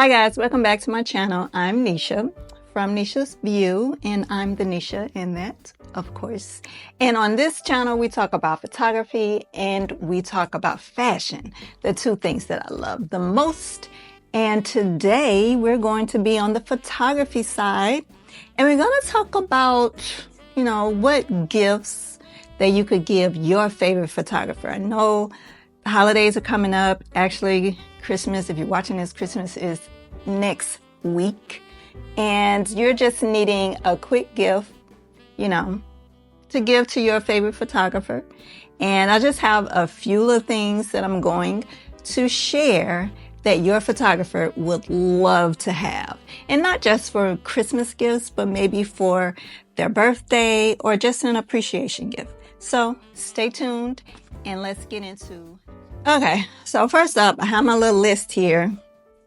Hi guys, welcome back to my channel. I'm Nisha from Nisha's View, and I'm the Nisha in that, of course. And on this channel, we talk about photography and we talk about fashion, the two things that I love the most. And today we're going to be on the photography side, and we're going to talk about, what gifts that you could give your favorite photographer. I know the holidays are coming up. Actually, Christmas, if you're watching this, Christmas is next week. And you're just needing a quick gift, to give to your favorite photographer. And I just have a few little things that I'm going to share that your photographer would love to have. And not just for Christmas gifts, but maybe for their birthday or just an appreciation gift. So stay tuned and let's get into. Okay, so first up, I have my little list here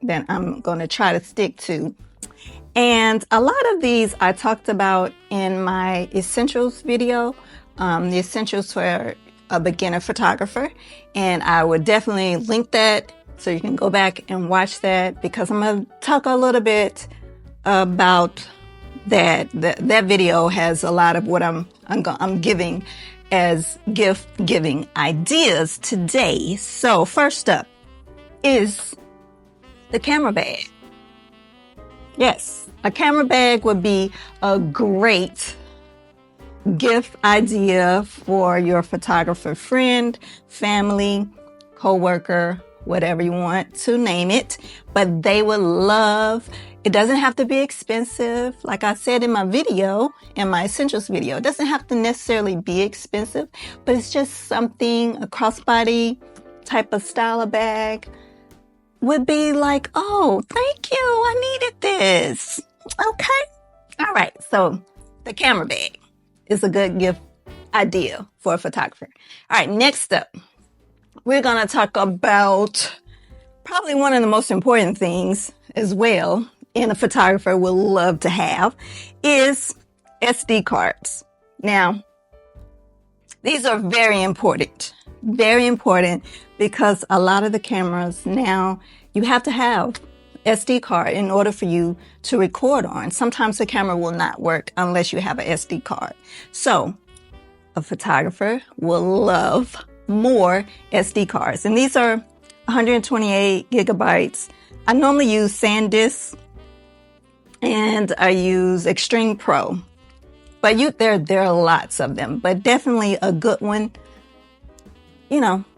that I'm going to try to stick to. And a lot of these I talked about in my essentials video, the essentials for a beginner photographer. And I would definitely link that so you can go back and watch that, because I'm going to talk a little bit about that. That video has a lot of what I'm giving as gift giving ideas today. So first up is the camera bag. Yes, a camera bag would be a great gift idea for your photographer friend, family, coworker, whatever you want to name it. But they would love, it doesn't have to be expensive. Like I said in my video, in my essentials video, it doesn't have to necessarily be expensive, but it's just something, a crossbody type of style of bag would be like, oh, thank you, I needed this. Okay. All right. So the camera bag is a good gift idea for a photographer. All right. Next up, we're going to talk about probably one of the most important things as well, and a photographer will love to have, is SD cards. Now, these are very important because a lot of the cameras now, you have to have SD card in order for you to record on. Sometimes the camera will not work unless you have an SD card. So a photographer will love more SD cards. And these are 128 gigabytes. I normally use SanDisk and I use Extreme Pro. But there are lots of them, but definitely a good one.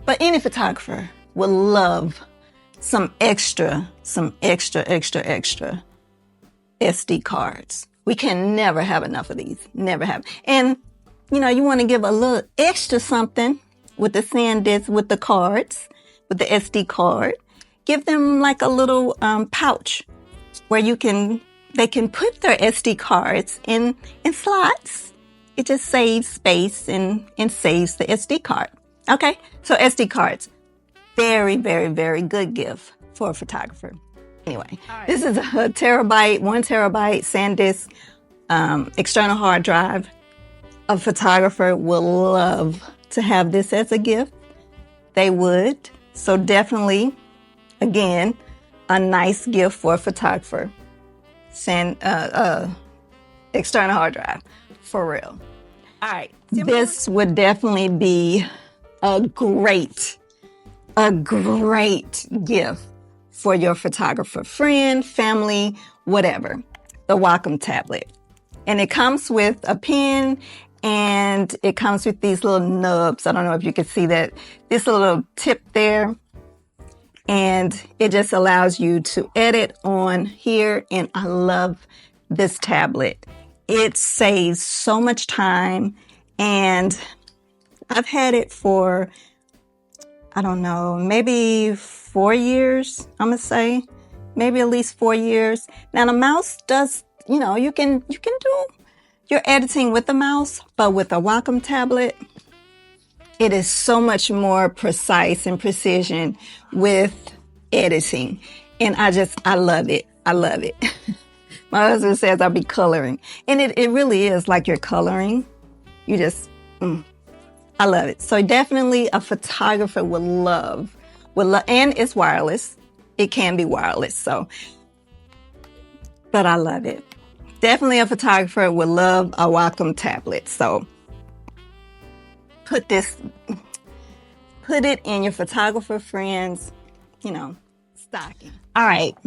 But any photographer will love some extra SD cards. We can never have enough of these. Never have. And, you want to give a little extra something with the SanDisk, with the cards, with the SD card. Give them like a little pouch where they can put their SD cards in slots. It just saves space and saves the SD card. Okay, so SD cards, very, very, very good gift for a photographer. Anyway, right. This is a 1 terabyte SanDisk external hard drive. A photographer will love to have this as a gift. They would. So definitely, again, a nice gift for a photographer. External hard drive, for real. All right, this would definitely be a great gift for your photographer friend, family, whatever. The Wacom tablet. And it comes with a pen and it comes with these little nubs. I don't know if you can see that. This little tip there. And it just allows you to edit on here. And I love this tablet. It saves so much time. And I've had it for, I don't know, maybe 4 years, I'm going to say. Maybe at least 4 years. Now the mouse does, you can do your editing with the mouse, but with a Wacom tablet, it is so much more precise and precision with editing. And I love it. I love it. My husband says I'll be coloring. And it really is like you're coloring. You just, I love it. So definitely a photographer would love, and it's wireless. It can be wireless. So but I love it. Definitely a photographer would love a Wacom tablet. So put it in your photographer friends, stocking. All right.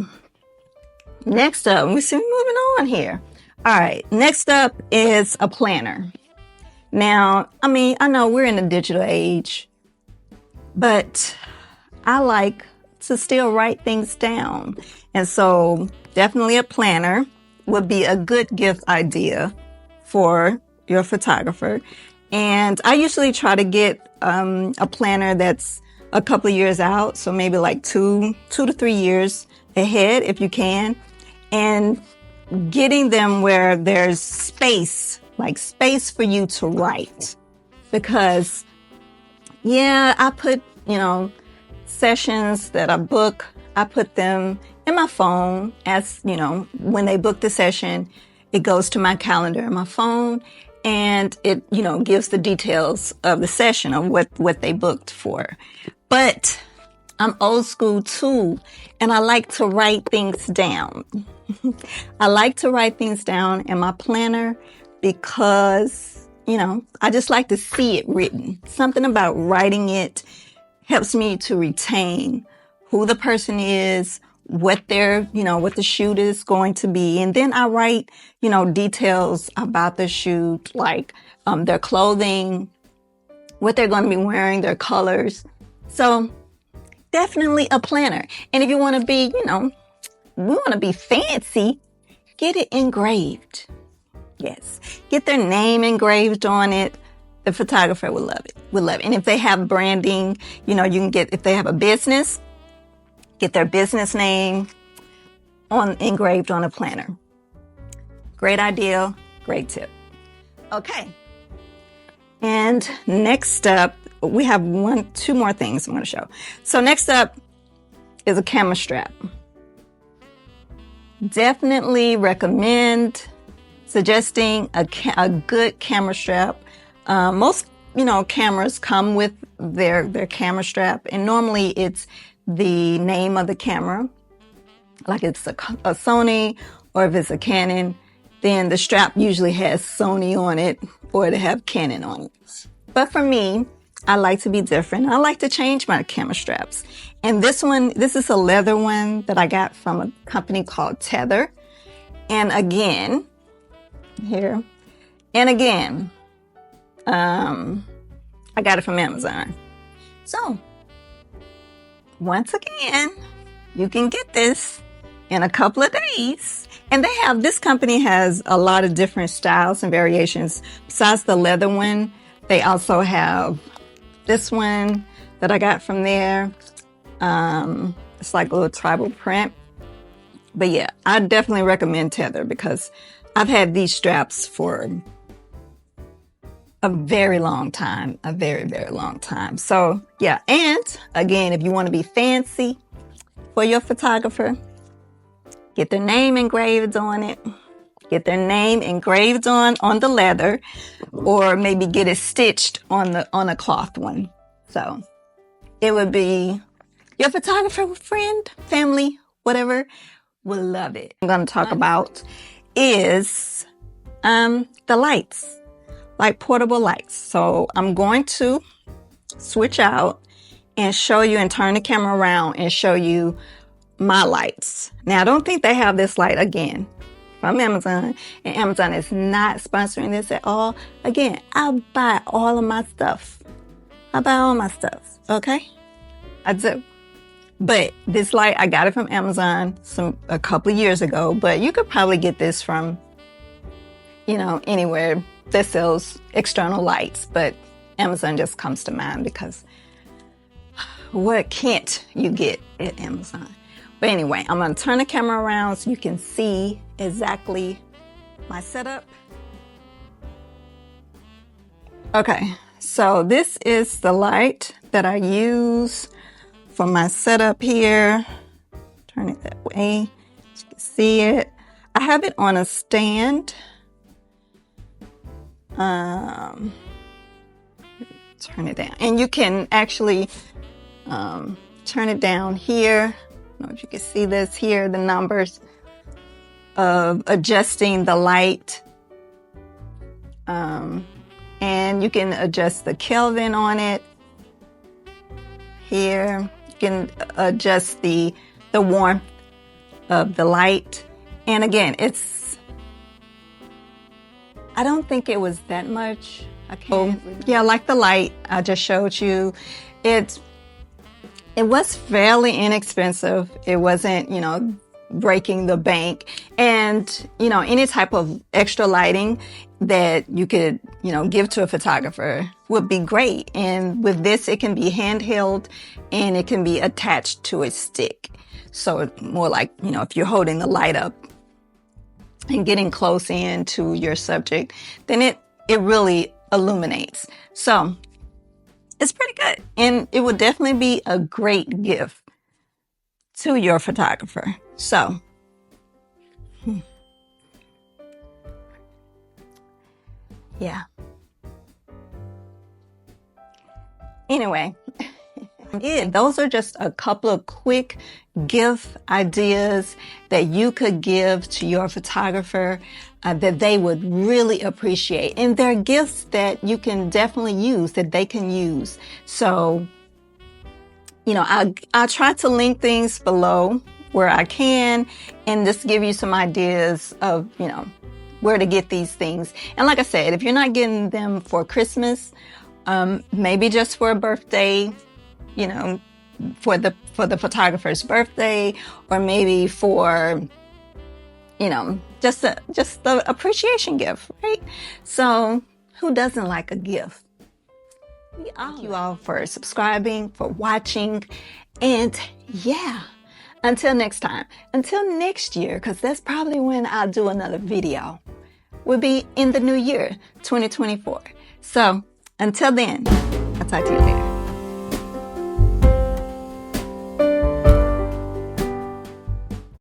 Next up, we're moving on here. All right. Next up is a planner. Now, I know we're in a digital age, but I like to still write things down. And so definitely a planner would be a good gift idea for your photographer. And I usually try to get a planner that's a couple of years out. So maybe like two to 3 years ahead if you can. And getting them where there's space for you to write. Because, I put, sessions that I book, I put them in my phone as, when they book the session, it goes to my calendar in my phone and it, gives the details of the session of what they booked for. But I'm old school too, and I like to write things down. I like to write things down in my planner because, I just like to see it written. Something about writing it helps me to retain who the person is, what what the shoot is going to be. And then I write, details about the shoot, like their clothing, what they're going to be wearing, their colors. So definitely a planner. And if you want to be, we want to be fancy, get it engraved. Yes. Get their name engraved on it. The photographer will love it. And if they have branding, you can get, if they have a business, get their business name engraved on a planner. Great idea. Great tip. Okay. And next up, we have two more things I'm going to show. So next up is a camera strap. Definitely recommend suggesting a good camera strap. Most, cameras come with their camera strap, and normally it's the name of the camera. Like it's a Sony, or if it's a Canon, then the strap usually has Sony on it, or to have Canon on it. But for me, I like to be different. I like to change my camera straps. And this is a leather one that I got from a company called Tether. And again, here, and again, I got it from Amazon. So, once again, you can get this in a couple of days. And this company has a lot of different styles and variations. Besides the leather one, they also have this one that I got from there. It's like a little tribal print. But yeah, I definitely recommend Tether because I've had these straps for a very long time, a very, very long time. So yeah, and again, if you want to be fancy for your photographer, get their name engraved on it. Get their name engraved on the leather, or maybe get it stitched on a cloth one. So it would be your photographer friend, family, whatever, will love it. I'm going to talk about is the lights, like portable lights. So I'm going to switch out and show you and turn the camera around and show you my lights. Now, I don't think they have this light again from Amazon, and Amazon is not sponsoring this at all. Again, I buy all of my stuff. Okay? I do. But this light, I got it from Amazon a couple of years ago, but you could probably get this from, anywhere that sells external lights. But Amazon just comes to mind because what can't you get at Amazon? But anyway, I'm going to turn the camera around so you can see exactly my setup. Okay, so this is the light that I use for my setup here. Turn it that way so you can see it. I have it on a stand. Turn it down. And you can actually turn it down here. I don't know if you can see this here, the numbers. of adjusting the light. And you can adjust the Kelvin on it. Here, you can adjust the warmth of the light. And again, I don't think it was that much. Yeah, like the light I just showed you. It was fairly inexpensive. It wasn't, breaking the bank. And, any type of extra lighting that you could, give to a photographer would be great. And with this, it can be handheld and it can be attached to a stick. So more like, if you're holding the light up and getting close in to your subject, then it really illuminates. So it's pretty good. And it would definitely be a great gift to your photographer. So, yeah. Anyway, those are just a couple of quick gift ideas that you could give to your photographer that they would really appreciate. And they're gifts that you can definitely use, that they can use. So, I'll try to link things below where I can and just give you some ideas of, where to get these things. And like I said, if you're not getting them for Christmas, maybe just for a birthday, for the photographer's birthday, or maybe for, just the appreciation gift, right? So who doesn't like a gift? Thank you all for subscribing, for watching, and yeah, until next time, until next year, because that's probably when I'll do another video. We'll be in the new year, 2024. So until then, I'll talk to you later.